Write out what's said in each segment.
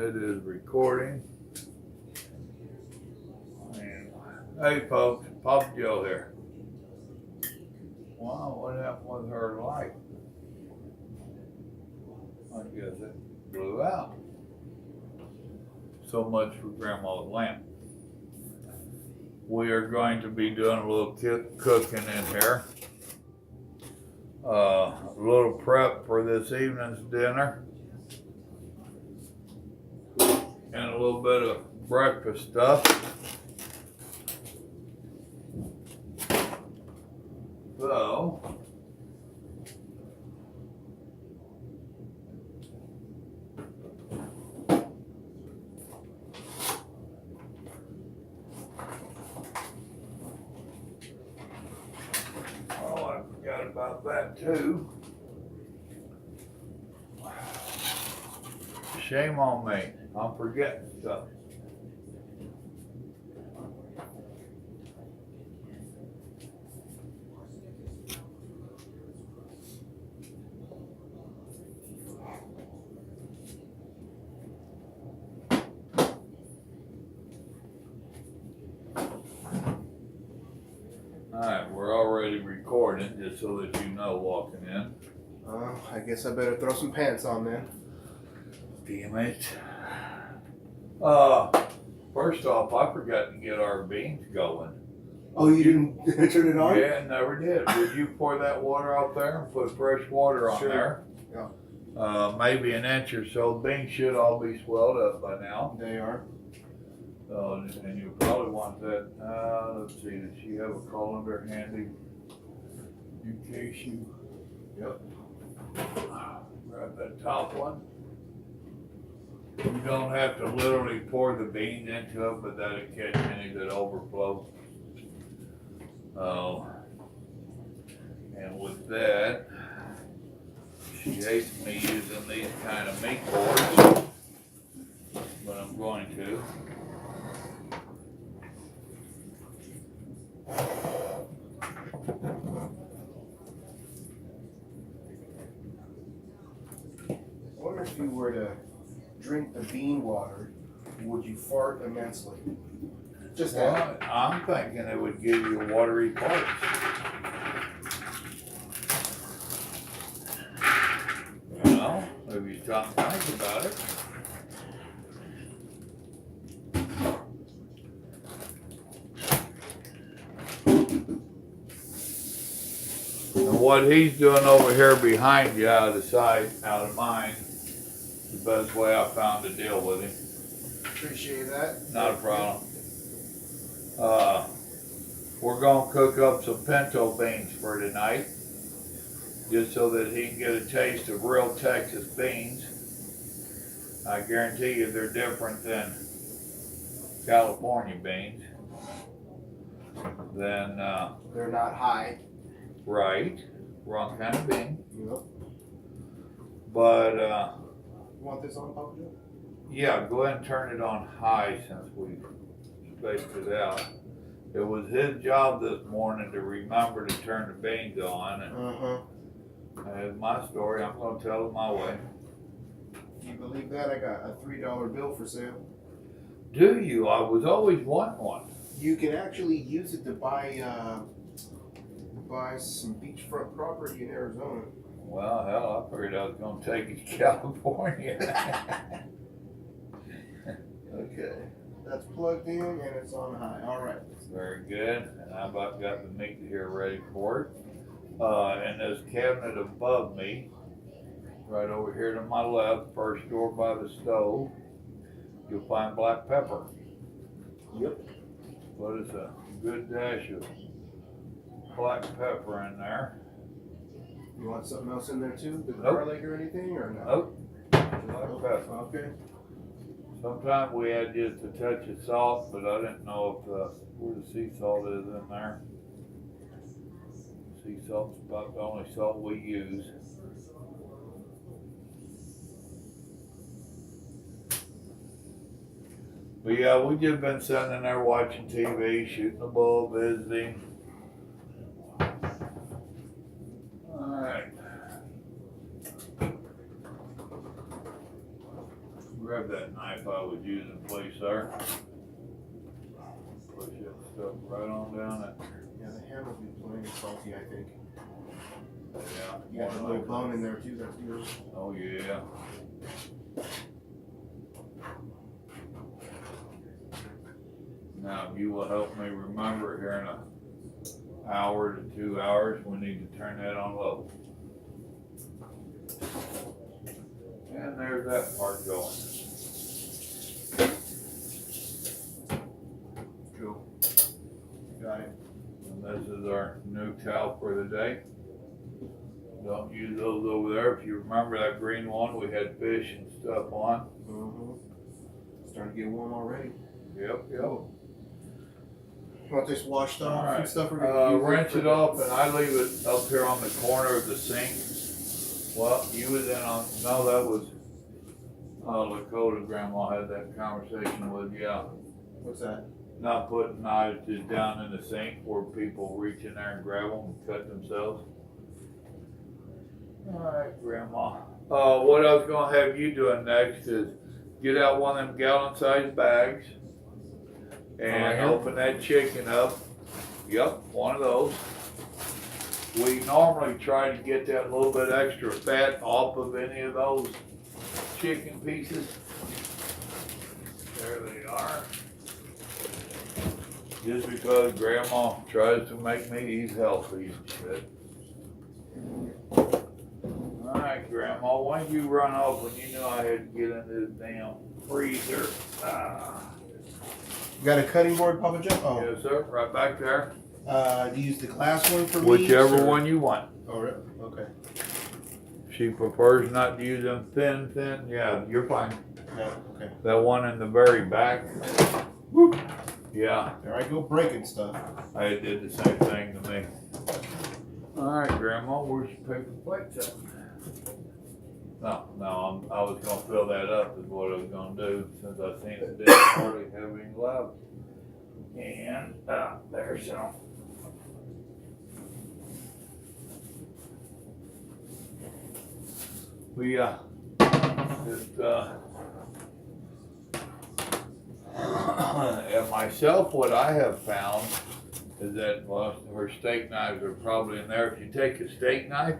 It is recording. And, hey folks, Papa Joe here. Wow, what happened with her light? I guess it blew out. So much for Grandma's lamp. We are going to be doing a little cooking in here. A little prep for this evening's dinner. And a little bit of breakfast stuff. So, oh, I forgot about that too. Shame on me. I'm forgetting stuff. Alright, we're already recording, just so that you know, walking in. I guess I better throw some pants on then. Damn it. First off, I forgot to get our beans going. Oh, you didn't turn it on? Yeah, never did. Would you pour that water out there and put fresh water on Sure. there? Yeah. Maybe an inch or so. Beans should all be swelled up by now. They are. And you probably want that, let's see, does she have a colander handy? In case you, yep. Grab that top one. You don't have to literally pour the beans into it, but that'll catch any that overflow. And with that, she hates me using these kind of meat boards, but I'm going to. I wonder if you were to drink the bean water, would you fart immensely? Just that. Well, I'm thinking it would give you watery parts. You know, if you stop and think about it. And what he's doing over here behind you, out of sight, out of mind, is the best way I found to deal with him. Appreciate that. Not a problem. We're gonna cook up some pinto beans for tonight, just so that he can get a taste of real Texas beans. I guarantee you they're different than California beans. Then, They're not high. right, wrong kind of bean. Yep. But, You want this on, Papa Joe? yeah, go ahead and turn it on high since we spaced it out. It was his job this morning to remember to turn the beans on, and that's my story. I'm gonna tell it my way. Can you believe that? I got a $3 bill for sale. Do you? I was always wanting one. You can actually use it to buy some beachfront property in Arizona. Well, hell, I figured I was gonna take it to California. Okay. That's plugged in and it's on high. All right. Very good. And I about got the meat here ready for it. And this cabinet above me, right over here to my left, first door by the stove, you'll find black pepper. Yep. But it's a good dash of black pepper in there. You want something else in there too? The Nope. garlic or anything or no? Nope. Black pepper. Okay. Sometimes we add just a touch of salt, but I didn't know if where the sea salt is in there. Sea salt's about the only salt we use. But yeah, we just been sitting in there watching TV, shooting the bull, visiting. Alright. grab that knife I was using, please, sir. Push that stuff right on down it. Yeah, the ham will be plenty salty, I think. Yeah. You got a little bone in there too, that's good. Oh, yeah. Now, if you will help me remember here in an hour to 2 hours, we need to turn that on low. And there's that part going. Cool. Got it. And this is our new towel for the day. Don't use those over there. If you remember that green one, we had fish and stuff on. Starting to get warm already. Yep. Want this washed off Alright. and stuff? We're gonna use Rinse for it the- off, and I leave it up here on the corner of the sink. Well, you was in on, no, that was, Lakota grandma had that conversation with, yeah. What's that? Not putting knives just down in the sink where people reach in there and grab them and cut themselves. Alright, grandma. What I was gonna have you doing next is get out one of them gallon-sized bags and Alright. open that chicken up. Yep, one of those. We normally try to get that little bit extra fat off of any of those chicken pieces. There they are. Just because grandma tries to make me eat healthy and shit. Alright, grandma, why don't you run off when you knew I had to get into the damn freezer? You got a cutting board, Papa Joe? Oh. Yes, sir, right back there. Do you use the glass one for Whichever meats, or- one you want. Oh, really? Okay. She prefers not to use them thin. Yeah, you're fine. Yeah, okay. That one in the very back. Whoop. Yeah, There I go breaking stuff. I did the same thing to me. Alright, grandma, where's your paper plates at? No, I was gonna fill that up is what I was gonna do since I seen it didn't hardly have any left. And, there's some. We, just, and myself, what I have found is that, well, her steak knives are probably in there. If you take a steak knife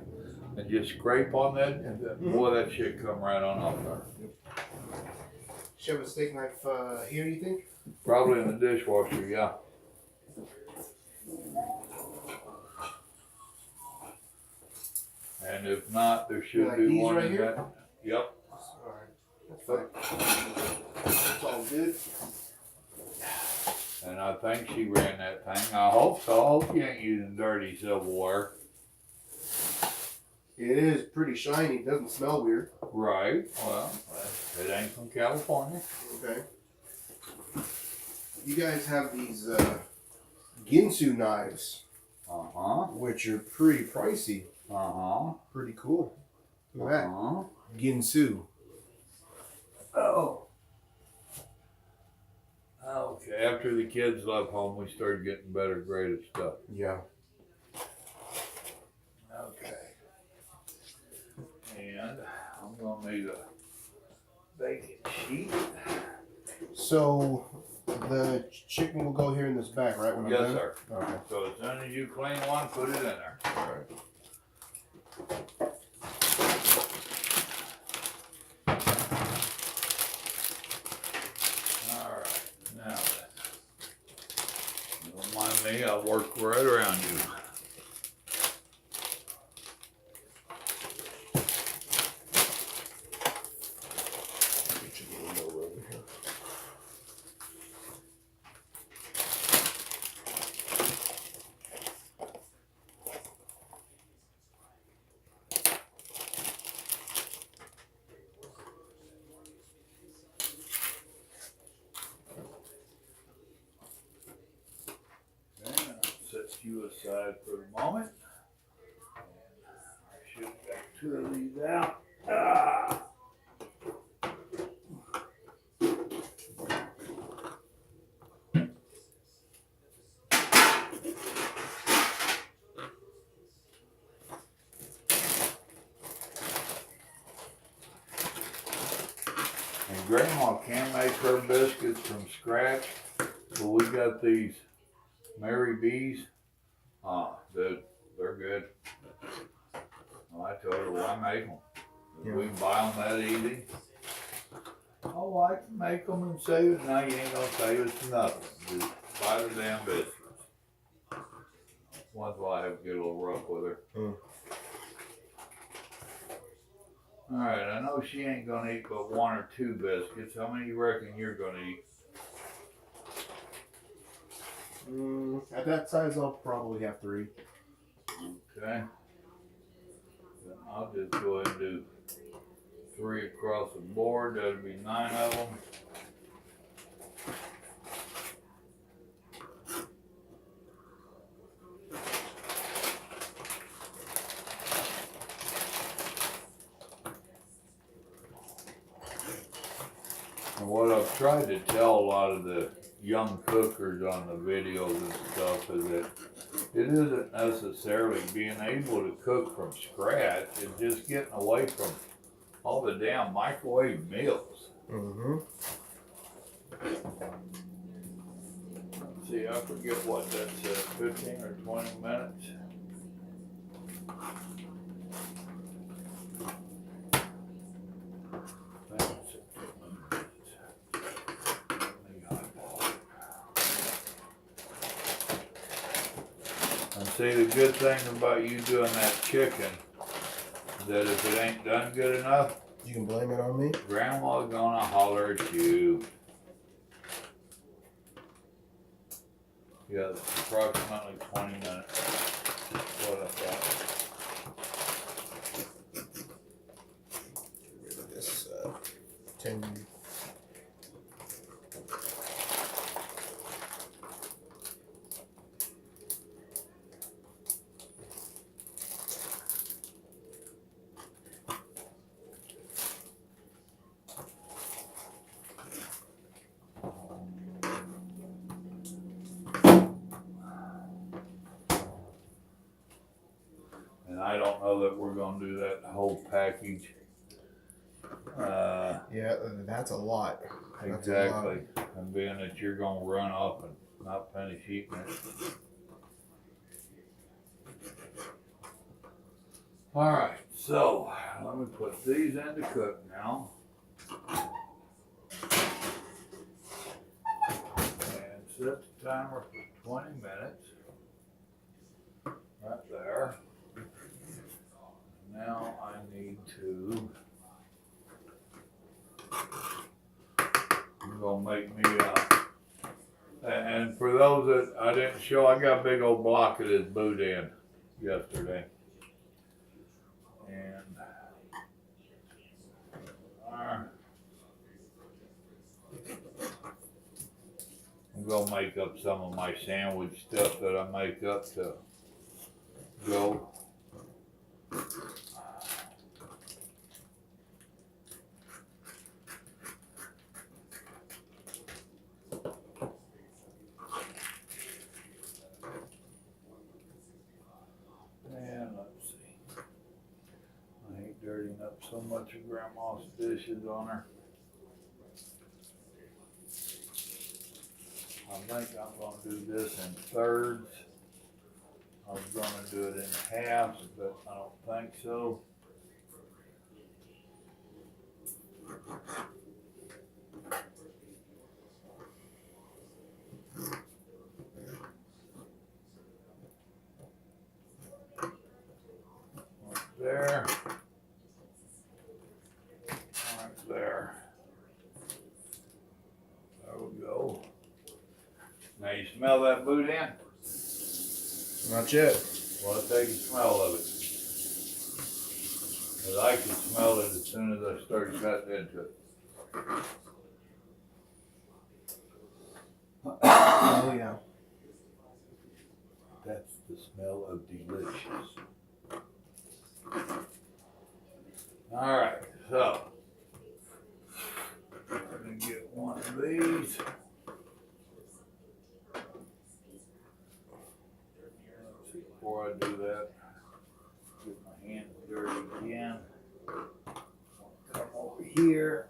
and just scrape on that, and boy, that shit come right on off there. Should have a steak knife here, you think? Probably in the dishwasher, yeah. And if not, there should Like be these one right in here? that. Yep. Alright. That's fine. It's all good. And I think she ran that thing. I hope so. I hope you ain't using dirty silverware. It is pretty shiny. It doesn't smell weird. Right. Well, it ain't from California. Okay. You guys have these Ginsu knives, which are pretty pricey. Pretty cool. Look at that. Ginsu. Oh. Okay. After the kids left home, we started getting better graded stuff. Yeah. Okay. And I'm gonna need a bacon sheet. So the chicken will go here in this bag, right? When I'm Yes, done? sir. Okay. So as soon as you clean one, put it in there. All right. Alright, now then. Don't mind me, I'll work right around you. Get your little over here. Okay, I'll set you aside for the moment. And I should get two of these out. And Grandma can make her biscuits from scratch, but we got these Mary B's. Dude, they're good. Well, I told her, why make them? Yeah. We can buy them that easy. Oh, I can make them and save it. No, you ain't gonna save us nothing. Just buy the damn biscuits. Once in a while I have to get a little rough with her. Alright, I know she ain't gonna eat but 1 or 2 biscuits. How many you reckon you're gonna eat? At that size, I'll probably have 3. Okay. Then I'll just go ahead and do 3 across the board. That'll be 9 of them. And what I've tried to tell a lot of the young cookers on the videos and stuff is that it isn't necessarily being able to cook from scratch. It's just getting away from all the damn microwave meals. Let's see, I forget what that said, 15 or 20 minutes. And see, the good thing about you doing that chicken, that if it ain't done good enough, You can blame it on me. Grandma's gonna holler at you. Yeah, it's approximately 20 minutes. What I thought. Get rid of this 10. And I don't know that we're gonna do that whole package. Yeah, that's a lot. That's Exactly. And being that you're gonna run up and not finish eating it. Alright, so let me put these in to cook now. And set the timer for 20 minutes. Right there. Now I need to, I'm gonna make me and for those that I didn't show, I got a big old block of this boudin yesterday. And I'm gonna make up some of my sandwich stuff that I make up to go. And let's see. I ain't dirtying up so much of Grandma's dishes on her. I think I'm gonna do this in thirds. I was gonna do it in halves, but I don't think so. Right there. Right there. There we go. Now you smell that boudin? Not yet. Well, I'll take a smell of it. Cause I can smell it as soon as I start cutting into it. Oh yeah. That's the smell of delicious. Alright, so I'm gonna get one of these. Let's see, before I do that, get my hands dirty again. Come over here.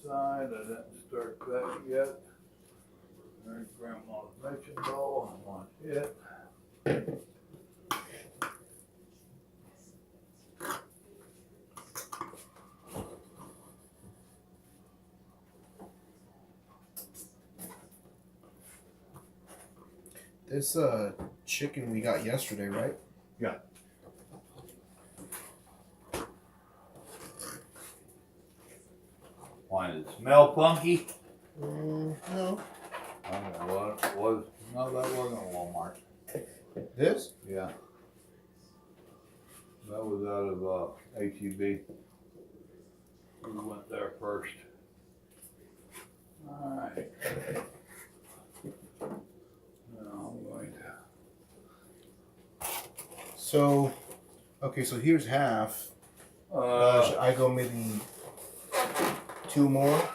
side, I didn't start that yet. There's Grandma's mixing bowl, I want it. This chicken we got yesterday, right? Yeah. Why does it smell funky? No. I don't know what it was. No, that wasn't a Walmart. This? Yeah. That was out of HEB. We went there first. Alright. Now I'm going to. So, okay, so here's half. Should I go maybe 2 more?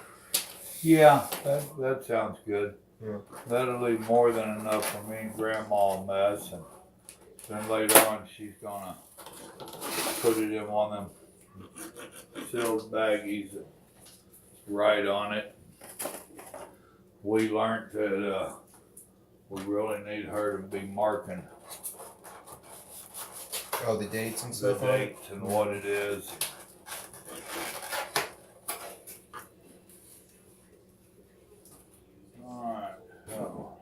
Yeah, that sounds good. Yeah. That'll leave more than enough for me and Grandma a mess, and then later on she's gonna put it in one of them sealed baggies that write on it. We learned that we really need her to be marking Oh, the dates and the stuff on it? dates and what it is. Alright, so.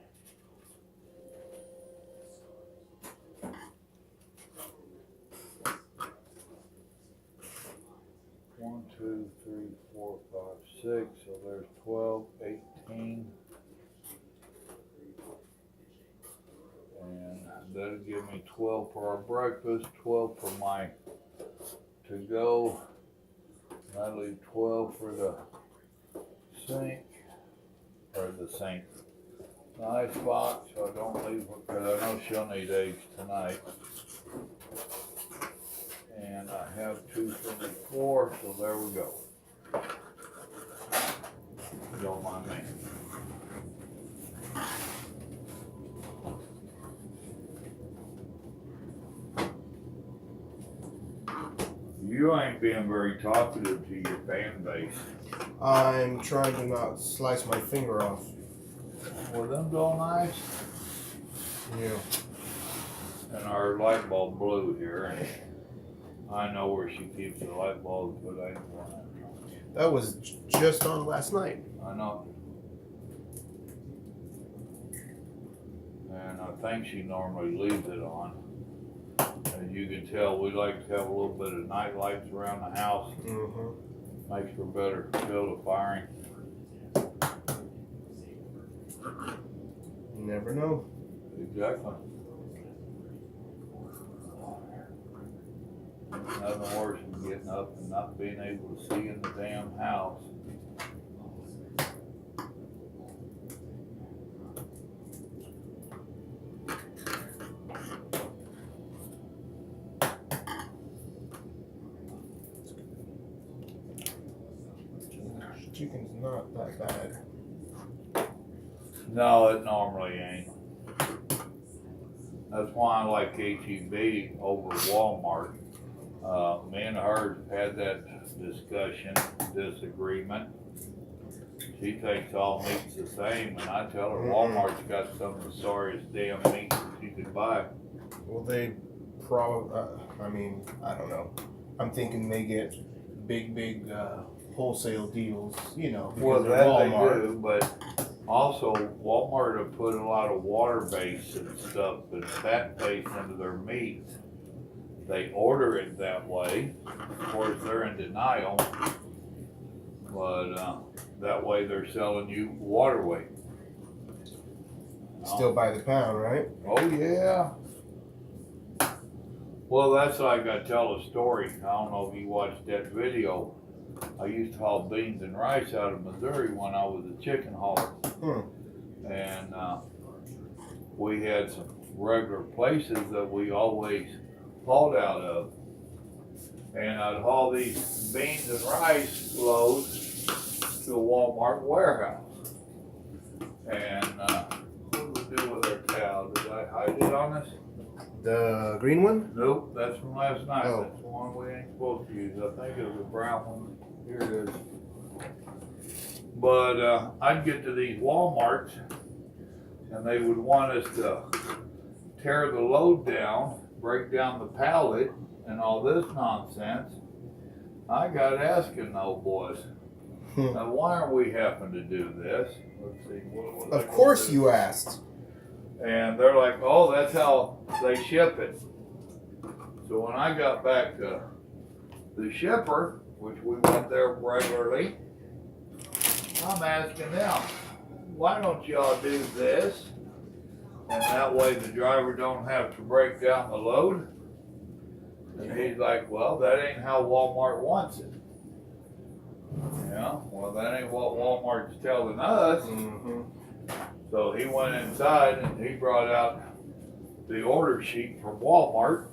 One, 2, 3, 4, 5, 6. So there's 12, 18. And that'll give me 12 for our breakfast, 12 for my to go. That'll leave 12 for the sink, or the sink. Nice box, so I don't leave, because I know she'll need eggs tonight. And I have 2 for the floor, so there we go. Don't mind me. You ain't being very talkative to your fan base. I'm trying to not slice my finger off. Well, them dull knives Yeah. and our light bulb blew here. And I know where she keeps the light bulbs, but I ain't want it. That was just on last night. I know. And I think she normally leaves it on. As you can tell, we like to have a little bit of night lights around the house. Mm-hmm. Makes for better field of firing. You never know. Exactly. Nothing worse than getting up and not being able to see in the damn house. Chicken's not that bad. No, it normally ain't. That's why I like HEB over Walmart. Me and her had that discussion, disagreement. She thinks all meat's the same, and I tell her Walmart's got some of the sorriest damn meat that you could buy. Well, they probably, I mean, I don't know. I'm thinking they get big wholesale deals, you know, because Well, they're that Walmart. they do, but also Walmart have put a lot of water base and stuff and fat base into their meat. They order it that way. Of course, they're in denial, but that way they're selling you water weight. Still by the pound, right? Oh yeah. Well, that's like I tell a story. I don't know if you watched that video. I used to haul beans and rice out of Missouri when I was a chicken hauler. And we had some regular places that we always hauled out of. And I'd haul these beans and rice loads to a Walmart warehouse. And what did we do with our towel? Did I hide it on us? The green one? Nope, that's from last night. Oh. That's the one we ain't supposed to use. I think it was a brown one. Here it is. But I'd get to these Walmarts and they would want us to tear the load down, break down the pallet, and all this nonsense. I got asking those boys, now why are we having to do this? Let's see. What Of course you asked. And they're like, oh, that's how they ship it. So when I got back to the shipper, which we went there regularly, I'm asking them, why don't y'all do this? And that way the driver don't have to break down the load. And he's like, well, that ain't how Walmart wants it. Yeah, well, that ain't what Walmart's telling us. Mm-hmm. So he went inside and he brought out the order sheet from Walmart.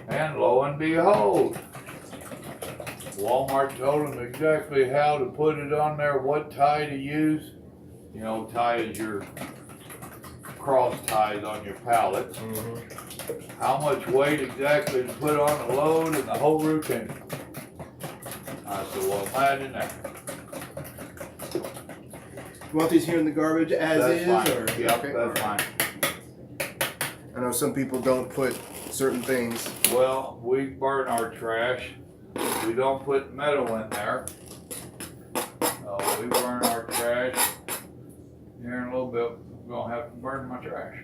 And lo and behold, Walmart told him exactly how to put it on there, what tie to use. You know, tie is your cross ties on your pallets. Mm-hmm. How much weight exactly to put on the load and the whole routine. I said, well, imagine that. You want these here in the garbage as That's is? fine. Or? Yep, Okay. that's fine. I know some people don't put certain things. Well, we burn our trash. We don't put metal in there. We burn our trash. Here in a little bit, I'm gonna have to burn my trash.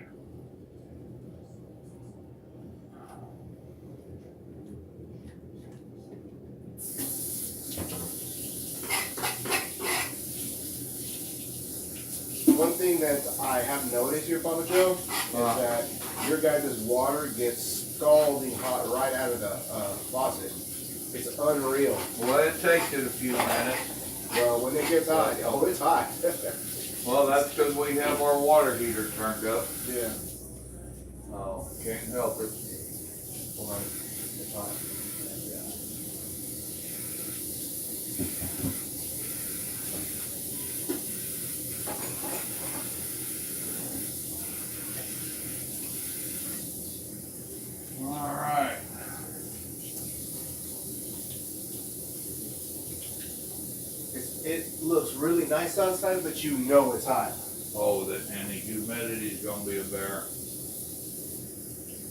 One thing that I have noticed here, Papa Joe, is that your guys' water gets scalding hot right out of the faucet. It's unreal. Well, it takes it a few minutes. Well, when it gets hot, oh, it's hot. Well, that's because we have our water heater turned up. Yeah. Oh, can't help it. Well, it's hot. All right. It looks really nice outside, but you know it's hot. Oh, and the humidity is gonna be a bear.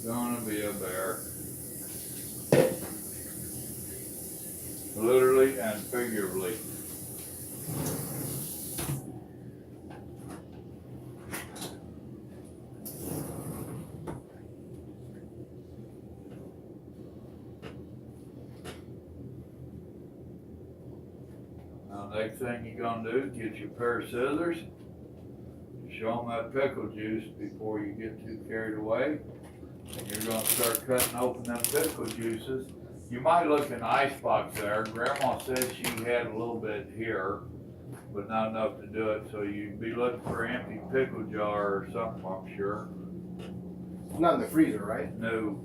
Gonna be a bear. Literally and figuratively. Now, next thing you're gonna do is get your pair of scissors. Show them that pickle juice before you get too carried away. And you're gonna start cutting open them pickle juices. You might look in the icebox there. Grandma said she had a little bit here, but not enough to do it. So you'd be looking for an empty pickle jar or something, I'm sure. Not in the freezer, right? No.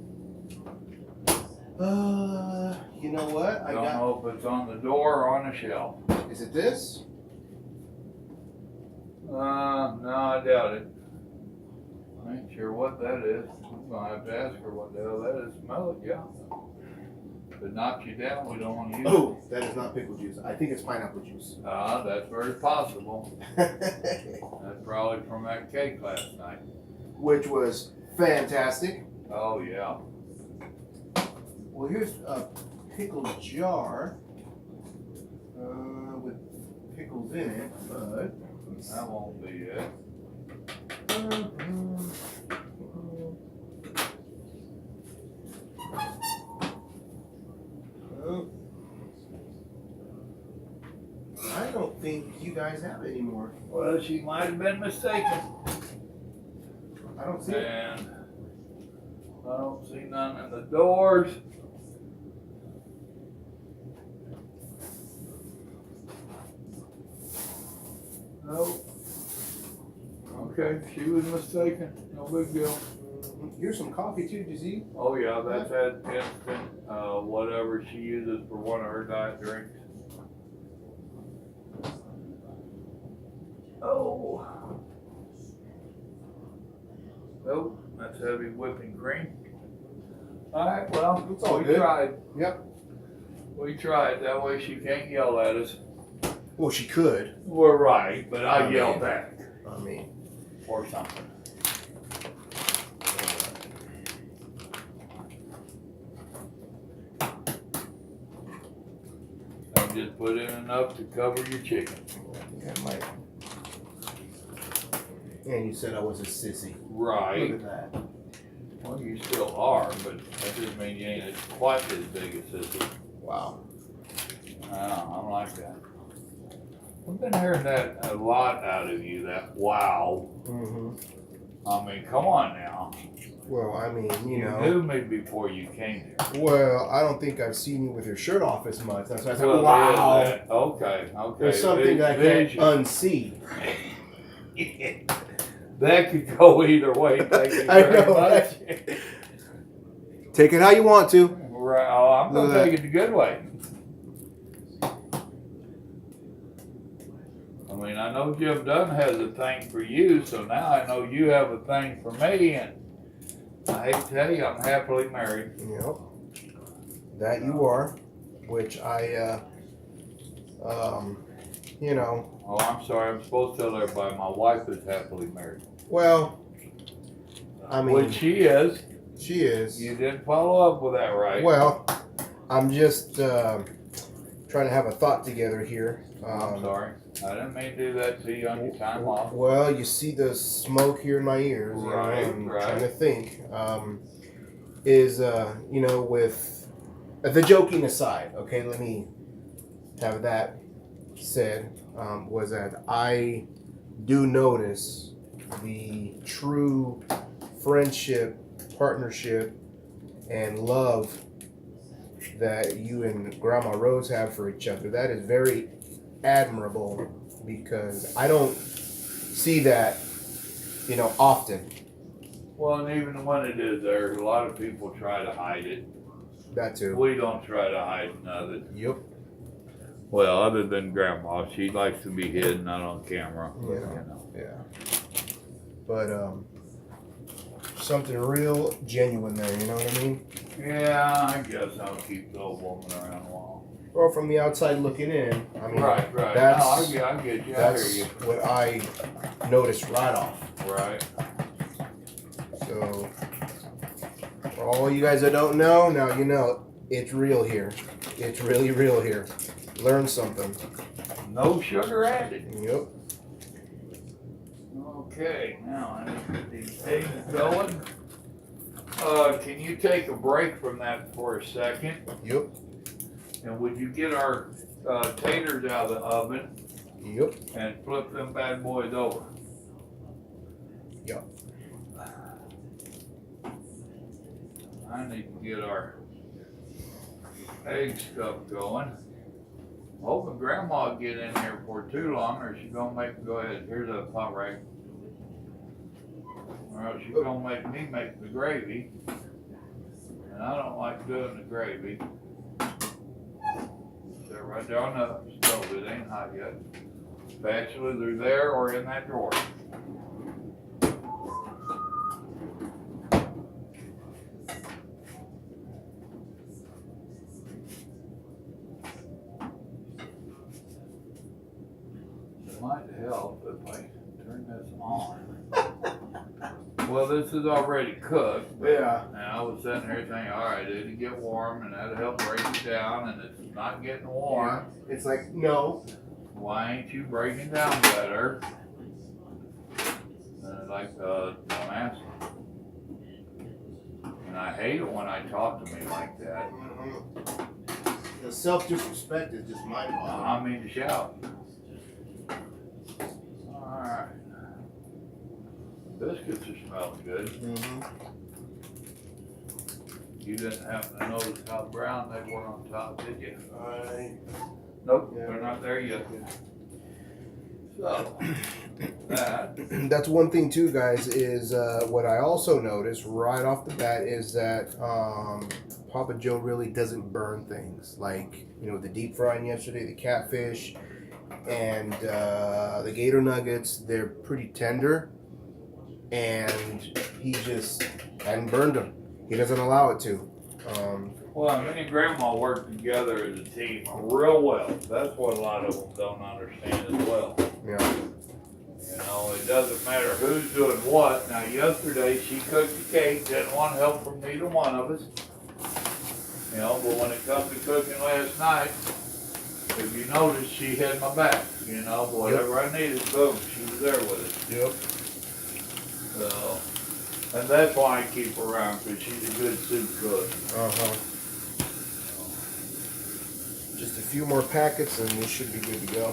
You know what? I don't know if it's on the door or on the shelf. Is it this? No, I doubt it. I ain't sure what that is. I'm gonna have to ask her what the hell that is. Smell it, yeah. If it knocks you down, we don't want to use it. Oh, that is not pickle juice. I think it's pineapple juice. That's very possible. That's probably from that cake last night. Which was fantastic. Oh, yeah. Well, here's a pickle jar with pickles in it, but That won't be it. I don't think you guys have it anymore. Well, she might have been mistaken. I don't see it. And I don't see none in the doors. Nope. Okay, she was mistaken. No big deal. Here's some coffee too, did you see? Oh yeah, that's that instant, whatever she uses for one of her diet drinks. Oh. Nope, that's heavy whipping cream. Alright, well, It's all we good. tried. Yep. We tried, that way she can't yell at us. Well, she could. We're right, but I I yelled mean- back I mean, or something. I just put in enough to cover your chicken. yeah, might. And you said I was a sissy. Look Right. at that. Well, you still are, but that doesn't mean you ain't quite as big as this. Wow. I like that. I've been hearing that a lot out of you, that wow. Mm-hmm. I mean, come on now. Well, I mean, you know. knew me before you came here. Well, I don't think I've seen you with your shirt off as much. That's why I said, Well, wow. there is that. Okay. There's something I can't unsee. That could go either way. Thank you I very know, much. Take it how you want to. Right, oh, I'm Look gonna at take it the good way. I mean, I know Jim Dunn has a thing for you, so now I know you have a thing for me, and I hate to tell you, I'm happily married. Yep. That you are, which I, you know, Oh, I'm sorry, I'm supposed to tell everybody my wife is happily married. well, I mean, Which she is. she is. You didn't follow up with that, right? Well, I'm just trying to have a thought together here. I'm sorry. I didn't mean to do that to you on your time off. Well, you see the smoke here in my ears. You know, Right, I'm right. trying to think. You know, with the joking aside, okay, let me have that said, was that I do notice the true friendship, partnership, and love that you and Grandma Rose have for each other. That is very admirable because I don't see that, you know, often. Well, and even when it is there, a lot of people try to hide it. That too. We don't try to hide nothing. Yep. Well, other than Grandma, she likes to be hidden, not on camera. Yeah. You know. Yeah. But something real genuine there. You know what I mean? Yeah, I guess I'll keep the old woman around a while. Well, from the outside looking in, I mean, Right. That's No, I get you. I that's hear you. what I noticed right off. Right. So, for all you guys that don't know, now you know it's real here. It's really real here. Learn something. No sugar added. Yep. Okay, now I need to get these eggs going. Can you take a break from that for a second? Yep. And would you get our taters out of the oven Yep. and flip them bad boys over? Yep. I need to get our egg stuff going. Hoping Grandma will get in here for too long, or she's gonna make, go ahead, here's a pot rag. Or else she's gonna make me make the gravy. And I don't like doing the gravy. They're right there on the stove, it ain't hot yet. Spatulas are there or in that drawer. It might help if I turn this on. Well, this is already cooked. Yeah. And I was sitting here thinking, all right, it'll get warm and that'll help break it down, and it's not getting warm. It's like, no. Why ain't you breaking down better? Like dumbass. And I hate it when I talk to me like that. The self-disrespect is just mind-boggling. I mean to shout. Alright. Biscuits are smelling good. Mm-hmm. You didn't happen to notice how brown they were on top, did you? Nope. Yeah. They're not there yet. So, that. That's one thing too, guys, is what I also noticed right off the bat is that Papa Joe really doesn't burn things. Like, you know, the deep frying yesterday, the catfish, and the gator nuggets, they're pretty tender. And he just hadn't burned them. He doesn't allow it to. Well, me and Grandma work together as a team real well. That's what a lot of them don't understand as well. Yeah. You know, it doesn't matter who's doing what. Now, yesterday she cooked the cake, didn't want help from neither one of us. You know, but when it comes to cooking last night, if you notice, she had my back. You know, whatever I needed, boom, she was there with it. Yep. So, and that's why I keep her around, because she's a good soup cook. Uh-huh. Just a few more packets and you should be good to go.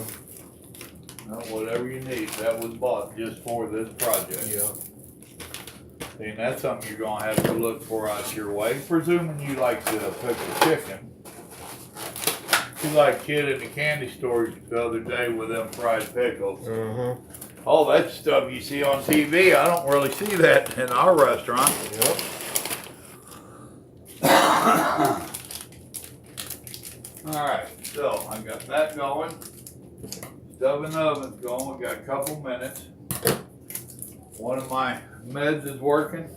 No, whatever you need. That was bought just for this project. Yeah. And that's something you're gonna have to look for out your way, presuming you like to pickle chicken. You like kid in the candy store the other day with them fried pickles. Mm-hmm. All that stuff you see on TV, I don't really see that in our restaurant. Yep. Alright, so I got that going. Stove in the oven's going. We got a couple minutes. One of my meds is working,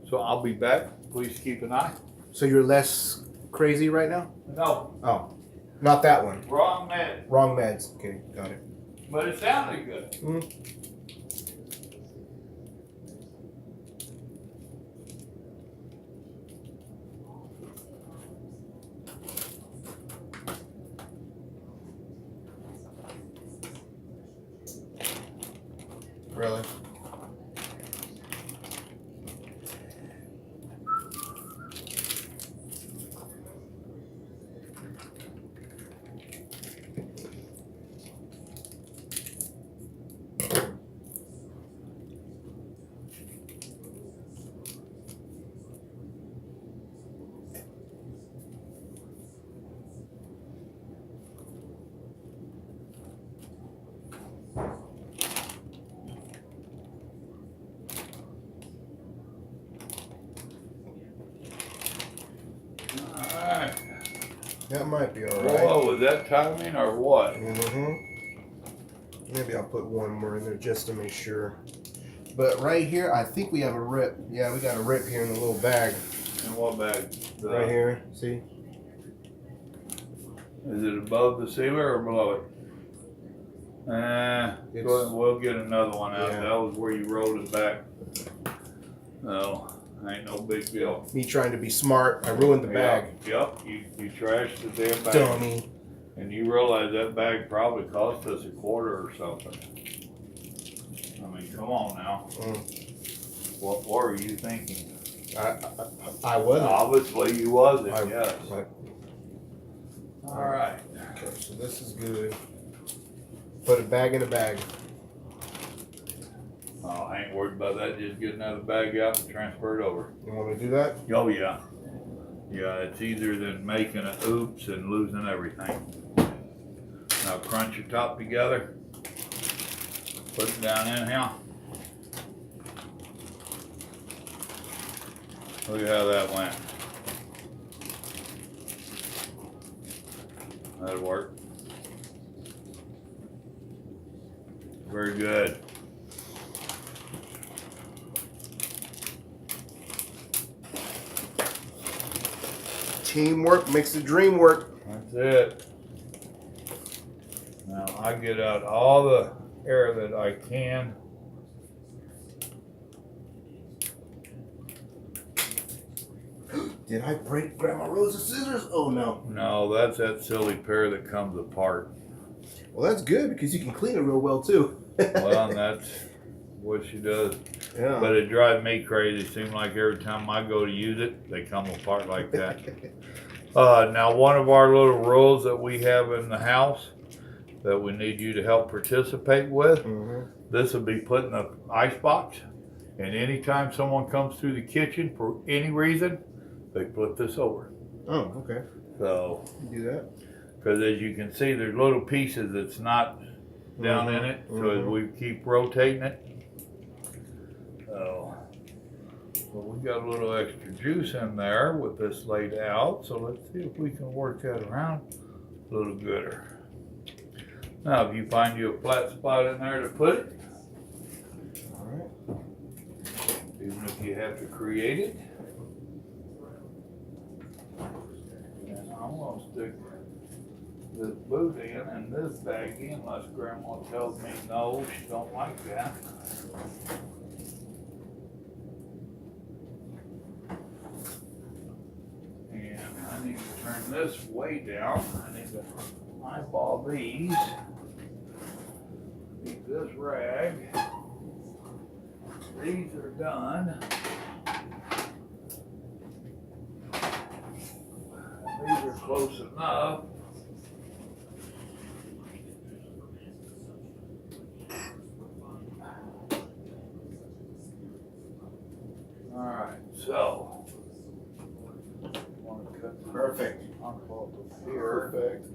so I'll be back. Please keep an eye. So you're less crazy right now? No, Oh, not that one. wrong med, Wrong meds. Okay, got it. but it sounded good. Really? Alright. That might be alright. Whoa, was that timing or what? Mm-hmm. Maybe I'll put one more in there just to make sure. But right here, I think we have a rip. Yeah, we got a rip here in the little bag. In what bag? Right here. See? Is it above the sealer or below it? It's- We'll get another one out. Yeah. That was where you rolled it back. No, ain't no big deal. Me trying to be smart. I ruined the bag. Yep, you trashed the damn bag. Dummy. And you realize that bag probably cost us $25 or something. I mean, come on now. What were you thinking? I wasn't. Obviously you wasn't, yes. Right. Alright. Okay, so this is good. Put a bag in a bag. Oh, I ain't worried about that. Just get another bag out and transfer it over. You want me to do that? Oh, yeah. Yeah, it's easier than making an oops and losing everything. Now crunch your top together. Put it down in here. Look at how that went. That'll work. Very good. Teamwork makes the dream work. That's it. Now I get out all the air that I can. Did I break Grandma Rose's scissors? Oh no. No, that's that silly pair that comes apart. Well, that's good because you can clean it real well too. Well, and that's what she does. Yeah. But it drives me crazy. It seems like every time I go to use it, they come apart like that. Now, one of our little rules that we have in the house that we need you to help participate with, this will be put in the icebox. And anytime someone comes through the kitchen for any reason, they flip this over. Oh, okay. So, You do that. because as you can see, there's little pieces that's not down in it. So as we keep rotating it, so we got a little extra juice in there with this laid out. So let's see if we can work that around a little gooder. Now, if you find you a flat spot in there to put it, All right. even if you have to create it. gonna stick this boot in and this bag in unless Grandma tells me no, she don't like that. And I need to turn this way down. I need to eyeball these. Keep this rag. These are done. These are close enough. Alright, so want to cut the Perfect. envelope up here. Perfect.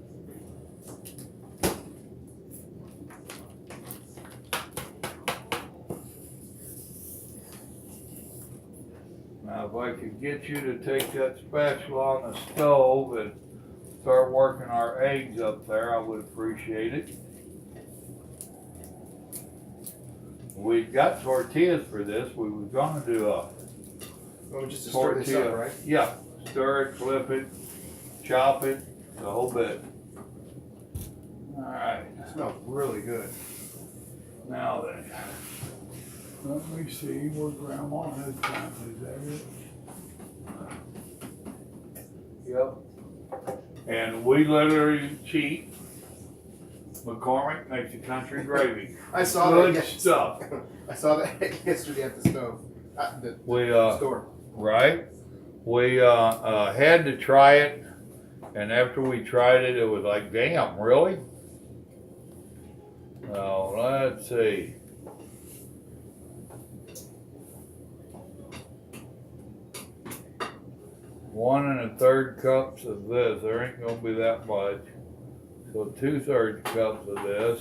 Now, if I could get you to take that spatula on the stove and start working our eggs up there, I would appreciate it. We've got tortillas for this. We were gonna do a Oh, just to stir this tortilla. up, right? Yeah, stir it, flip it, chop it, the whole bit. Alright, It smells really good. now then, let me see where Grandma has time. Is that it? Yep. And we literally cheat. McCormick makes a country gravy. I saw Good that. stuff. I saw that yesterday at the stove. At the We store. right? We had to try it, and after we tried it, it was like, damn, really? Now let's see. One and a third cups of this. There ain't gonna be that much. So 2/3 cups of this.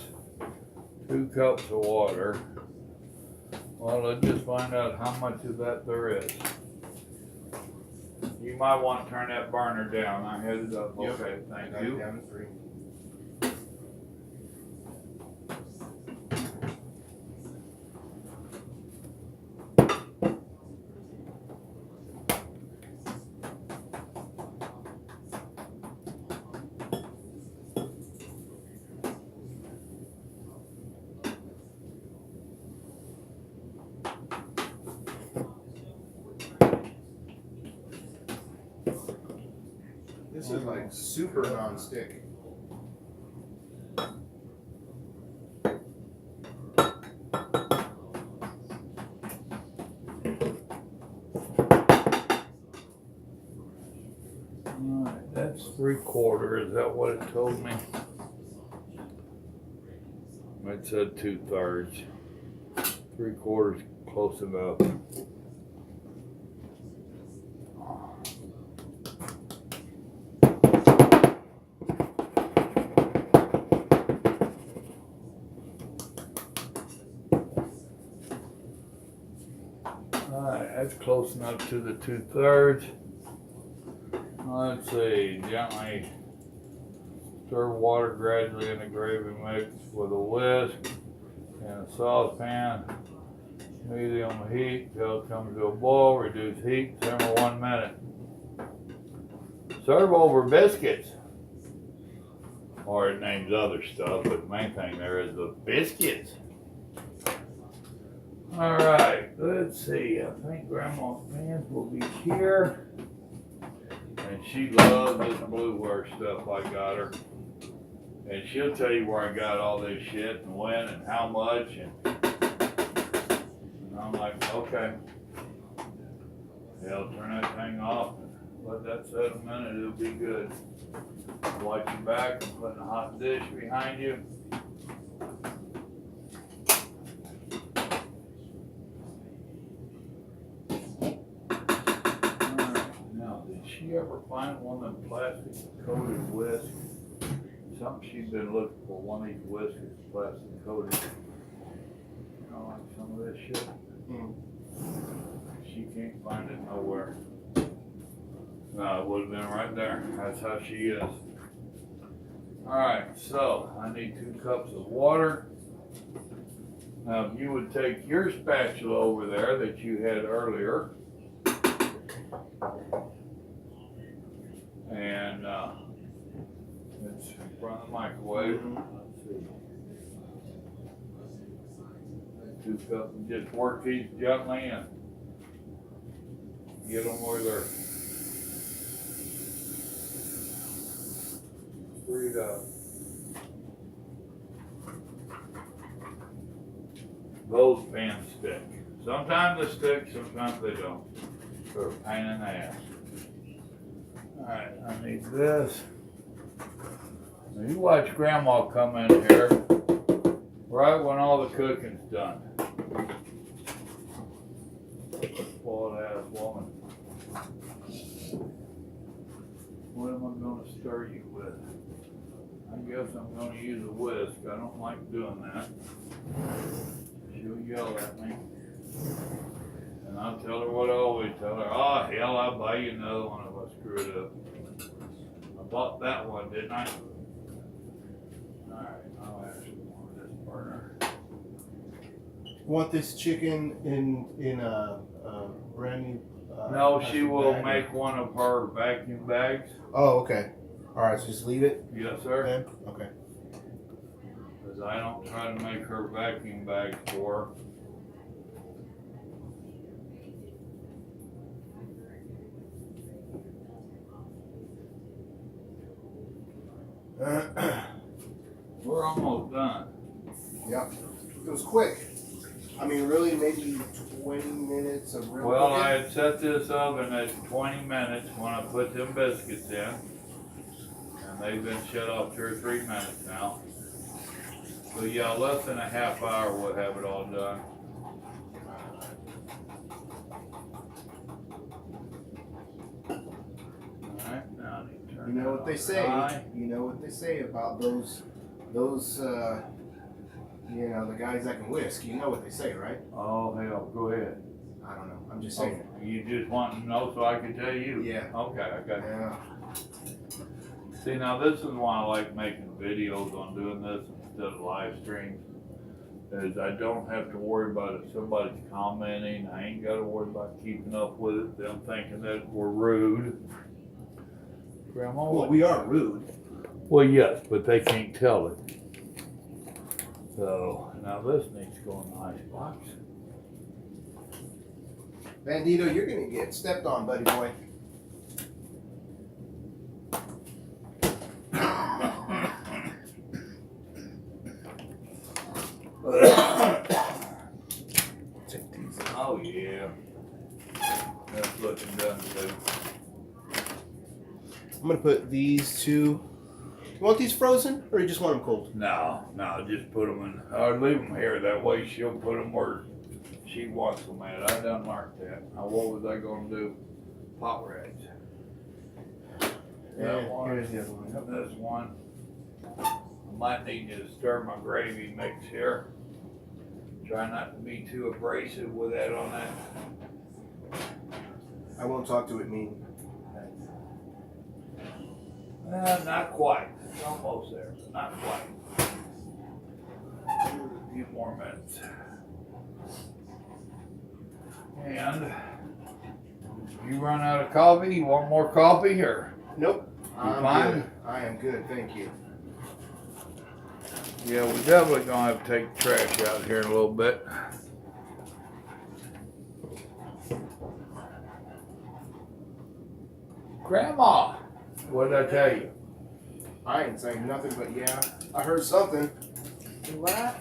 2 cups of water. Well, let's just find out how much of that there is. You might want to turn that burner down. I had it up. Yep. Okay, thank Got it you. down to 3. This is like super non-stick. Alright, that's 3/4. Is that what it told me? It said 2/3. 3/4 close enough. Alright, that's close enough to the 2/3. Let's see, gently stir water gradually in the gravy mix with a whisk in a saucepan. Medium heat till it comes to a boil. Reduce heat, simmer 1 minute. Serve over biscuits. Or it names other stuff, but the main thing there is the biscuits. Alright, let's see. I think Grandma's pans will be here. And she loves this blueware stuff I got her. And she'll tell you where I got all this shit and when and how much. And I'm like, okay. Yeah, I'll turn that thing off and let that set a minute. It'll be good. Watch your back and put a hot dish behind you. Now, did she ever find one of them plastic coated whisks? Something she's been looking for, one of these whisks that's plastic coated. You know, like some of this shit. She can't find it nowhere. No, it would have been right there. That's how she is. Alright, so I need 2 cups of water. Now, if you would take your spatula over there that you had earlier and front of the microwave. Mhm. Let's see. Two cups and just work these gently in. Get them where they're freed up. Those pans stick. Sometimes they stick, sometimes they don't. They're a pain in the ass. Alright, I need this. Now you watch Grandma come in here right when all the cooking's done. Spoiled ass woman. What am I gonna stir you with? I guess I'm gonna use a whisk. I don't like doing that. She'll yell at me. And I'll tell her what I always tell her. Oh, hell, I'll buy you another one if I screw it up. I bought that one, didn't I? Alright, I'll ask you more of this burner. Want this chicken in a brand new? No, she plastic will bag? make one of her vacuum bags. Oh, okay. All right, so just leave it Yes, sir. then. Okay. Because I don't try to make her vacuum bags for her. We're almost done. Yep. It was quick. I mean, really, maybe 20 minutes of real Well, cooking. I had set this oven at 20 minutes when I put them biscuits in. And they've been shut off 2 or 3 minutes now. So yeah, less than a half hour we'll have it all done. Alright, now I need to turn You know that what they on say. high. You know what they say about those, you know, the guys that can whisk. You know what they say, right? Oh hell, go ahead. I don't know. I'm just saying. Oh, you just want to know so I can tell you? Yeah. Okay, I got you. Yeah. See, now this is why I like making videos on doing this instead of live streams. Is I don't have to worry about if somebody's commenting. I ain't got to worry about keeping up with it. Them thinking that we're rude. Grandma, Well, we are rude. well, yes, but they can't tell it. So now this needs to go in the icebox. Bandito, you're gonna get stepped on, buddy boy. Take these. Oh yeah, that's looking done too. I'm gonna put these two. You want these frozen, or you just want them cold? No, just put them in. I'll leave them here. That way she'll put them where she wants them at. I done marked that. Now, what was I gonna do? Pot rags. That And one. here's the other one. Yep. This one. I might need to stir my gravy mix here. Try not to be too abrasive with that on that. I won't talk to it mean. Not quite. It's almost there, but not quite. A few more minutes. And you run out of coffee? You want more coffee or? Nope. I'm fine? good. I am good, thank you. Yeah, we're definitely gonna have to take the trash out here in a little bit. Grandma, what did I tell you? I ain't saying nothing, but yeah, I heard something. What?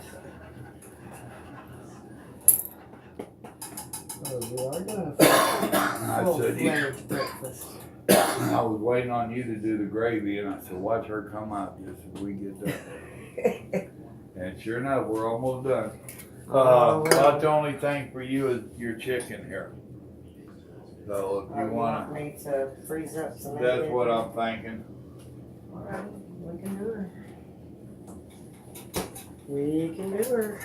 Oh, we are gonna I full said, you, fledged breakfast. I was waiting on you to do the gravy, and I said, watch her come out just as we get done. And sure enough, we're almost done. Oh, well. About the only thing for you is your chicken here. So if Oh, you you wanna, want me to freeze up some? that's what I'm thinking. Alright, we can do her. We can do her.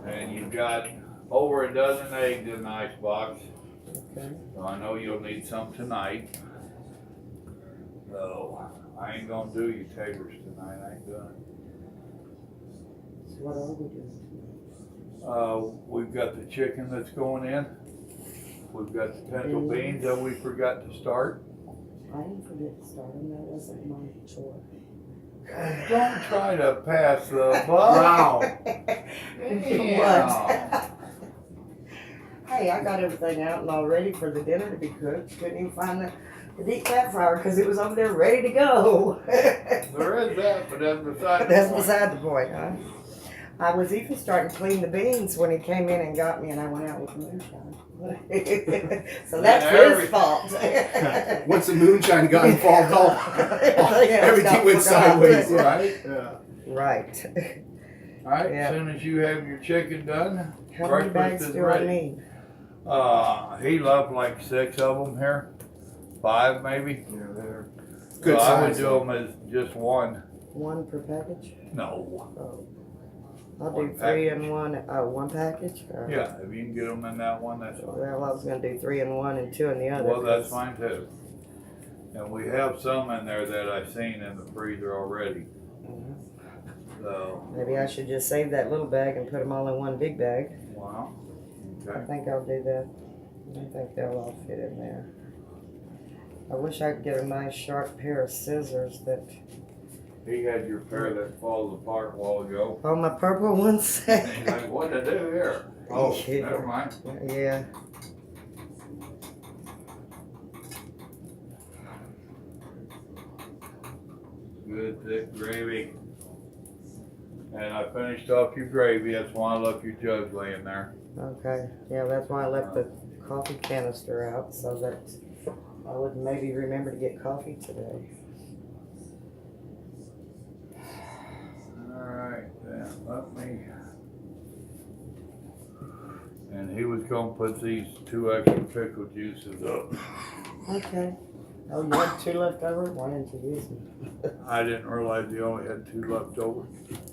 And you've got over a dozen eggs in the icebox. Okay. So I know you'll need some tonight. So I ain't gonna do your taters tonight. I ain't doing it. What are we doing? We've got the chicken that's going in. We've got the pinto beans that we forgot to start. I didn't forget to start them, that wasn't my chore. Don't try to pass the buck. Wow. What? Hey, I got everything out and all ready for the dinner to be cooked. Couldn't even find the deep fat fryer because it was over there ready to go. There is that, but that's beside the That's point. beside the point, huh? I was even starting to clean the beans when he came in and got me, and I went out with the moonshine. So that's his fault. Once the moonshine got involved, everything went sideways. Right? Yeah. Right. Alright, Yeah. as soon as you have your chicken done, How many breakfast bags is do I ready. need? He left like 6 of them here. 5 maybe. Yeah, they're So good I would size. do them as just one. One per package? No. Oh. I'll One do 3 in one. Oh, one package? Or- Yeah, if you can get them in that one, that's fine. Well, I was gonna do 3 in one and 2 in the other. Well, that's 'cause- fine too. And we have some in there that I've seen in the freezer already. Mhm. So, Maybe I should just save that little bag and put them all in one big bag. wow. I Okay. think I'll do that. I think they'll all fit in there. I wish I could get a nice sharp pair of scissors that. He had your pair that falls apart a while ago. Oh, my purple ones? And he's like, what to do here? Oh, Yeah. never mind. Yeah. Good thick gravy. And I finished off your gravy. That's why I left your jug laying there. Okay. Yeah, that's why I left the coffee canister out so that I would maybe remember to get coffee today. Alright, then let me. And he was gonna put these 2 extra pickle juices up. Okay. Oh, you had 2 left over? Why didn't you use them? I didn't realize you only had 2 left over.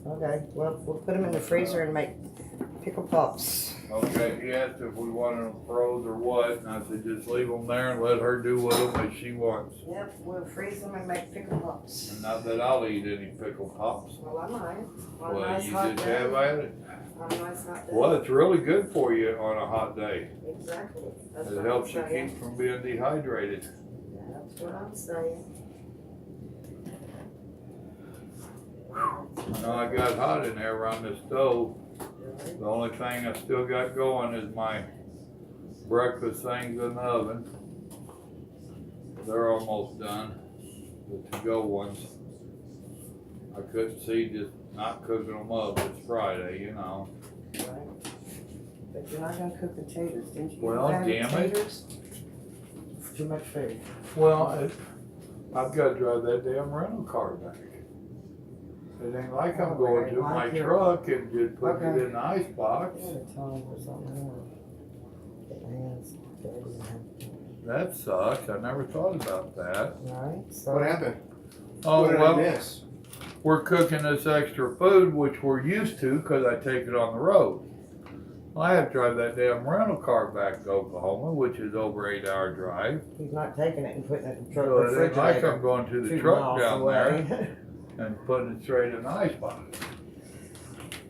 Okay. Well, we'll put them in the freezer and make pickle pops. Okay, he asked if we wanted them froze or what, and I said just leave them there and let her do with them as she wants. Yep, we'll freeze them and make pickle pops. And not that I'll eat any pickle pops. Well, I might. On a Well, nice you hot just day. have at it. On a nice hot day. Well, it's really good for you on a hot day. Exactly. That's It what helps I'm you saying. keep from being dehydrated. That's what I'm saying. I know I got hot in there around the stove. The only thing I still got going is my breakfast things in the oven. They're almost done, the to-go ones. I couldn't see just not cooking them up. It's Friday, you know. Right. But you're not gonna cook the taters, didn't you? Well, Add damn it. taters? Too much food. Well, I've got to drive that damn rental car back. It ain't like I'm going to my truck and just put it in the ice box. Yeah, tell me what's on there. Get my hands dirty. That sucks. I never thought about that. Right, so. What happened? Oh, What did well, I miss? we're cooking this extra food, which we're used to because I take it on the road. I have to drive that damn rental car back to Oklahoma, which is over 8-hour drive. He's not taking it and putting it in the truck So it ain't like refrigerator. I'm going to the 2 truck miles down away. there and putting it straight in the icebox.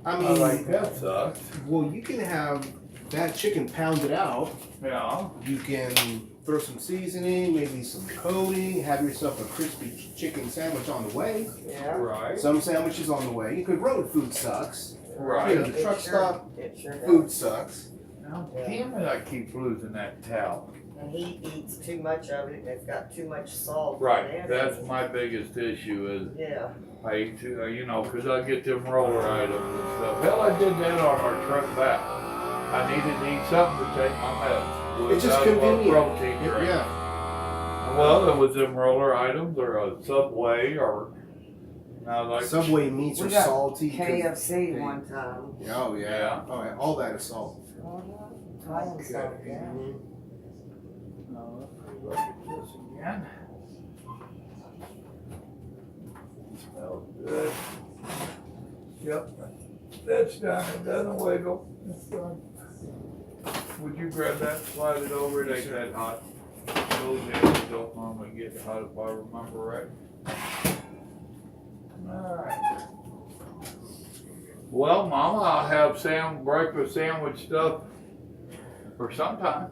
I I mean, like that sucks. well, you can have that chicken pounded out. Yeah. You can throw some seasoning, maybe some coating, have yourself a crispy chicken sandwich on the way. Yeah. Right. Some sandwiches on the way. Because road food sucks. Right. You know, the truck stop It sure does. food sucks. Now, damn it, I keep losing that towel. And he eats too much of it, and it's got too much salt. Right, in it. that's my biggest issue is Yeah. I eat too, you know, 'cause I get them roller items and stuff. Hell, I did that on our trip back. I needed to eat something to take my meds. It's just Without a convenient. protein drink. Yeah. Well, it was them roller items or a Subway or, now like. Subway meats We are got salty. 'cause KFC they- one time. Oh yeah. Yeah. Oh yeah. All that is salt. Italian salt, yeah. Now, let me look at this again. Smells good. Yep, that's done. It doesn't wiggle. It's done. Would you grab that, slide it over? It ain't that hot. Those ends don't normally get hot if I remember right. Alright. Well, Mama, I'll have breakfast sandwich stuff for some time.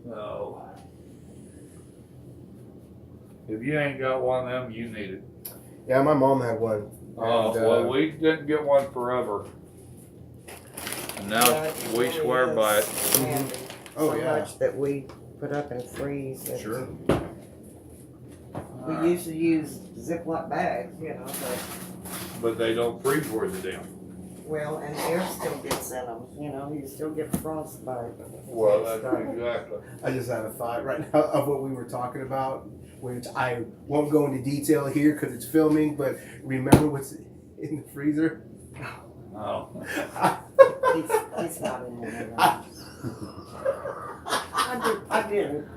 So, if you ain't got one of them, you need it. Yeah, my mom had one. Well, we didn't get one forever. And now Yeah, it we really swear by it. is handy. Oh, So yeah. much that we put up and freeze. And Sure. We used to use Ziploc bags, you know, But they don't freeze worth a damn. well, and air still gets in them, you know, you still get frostbite. Well, that's exactly. I just had a thought right now of what we were talking about, which I won't go into detail here because it's filming, but remember what's in the freezer? Oh. He's not in there. I didn't.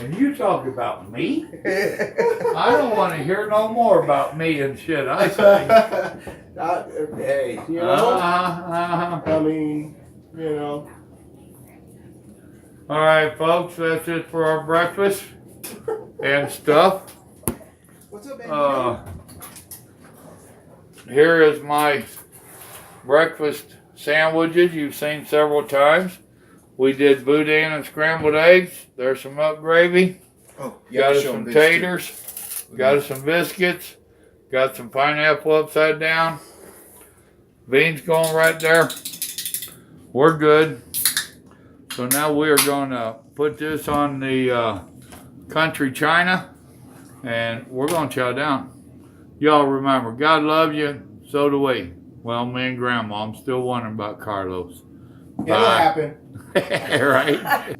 And you talk about me? I don't want to hear no more about me and shit. I say. Hey, you know, Uh-huh. I mean, you know. All right, folks, that's it for our breakfast and stuff. What's up, baby? Here is my breakfast sandwiches you've seen several times. We did boudin and scrambled eggs. There's some up gravy. Oh, Got us some taters. Got us some biscuits. Got some pineapple upside down. Beans going right there. We're good. So now we are going to put this on the country china, and we're going to chow down. Y'all remember, God loves you, so do we. Well, me and Grandma, I'm still wondering about Carlos. It'll happen. Right?